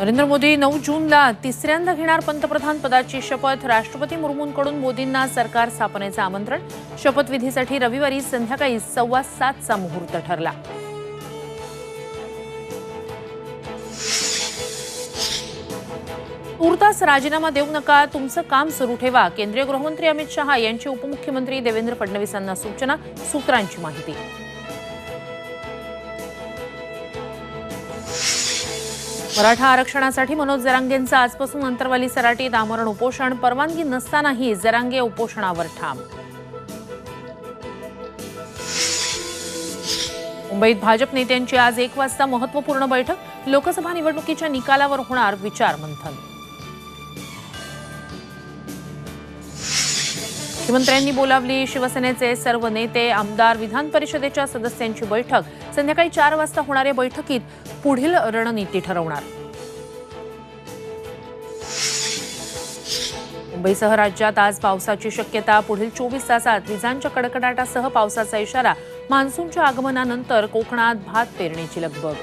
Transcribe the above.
नरेंद्र मोदी 9 जूनला तिसऱ्यांदा घेणार पंतप्रधान पदाची शपथ। राष्ट्रपती मुर्मूंकडून मोदींना सरकार स्थापनेचं आमंत्रण। शपथविधीसाठी रविवारी संध्याकाळी 7:15चा मुहूर्त ठरला। तूर्तास राजीनामा देऊ नका, तुमचं काम सुरू ठेवा। केंद्रीय गृहमंत्री अमित शहा यांची उपमुख्यमंत्री देवेंद्र फडणवीसांना सूचना। सूत्रांची माहिती। मराठा आरक्षणासाठी मनोज जरांगेंचं आजपासून अंतरवाली सराटीत आमरण उपोषण। परवानगी नसतानाही जरांगे उपोषणावर ठाम। मुंबईत भाजप नेत्यांची आज 1 वाजता महत्त्वपूर्ण बैठक। लोकसभा निवडणुकीच्या निकालावर होणार विचारमंथन। मुख्यमंत्र्यांनी बोलावली शिवसेनेचे सर्व नेते आमदार। विधान परिषदेच्या सदस्यांची बैठक। संध्याकाळी 4 वाजता होणाऱ्या बैठकीत पुढील रणनीती ठरवणार। मुंबईसह राज्यात आज पावसाची शक्यता। पुढील 24 तासात विजांच्या कडकडाटासह पावसाचा इशारा। मान्सूनच्या आगमनानंतर कोकणात भात पेरणीची लगबग।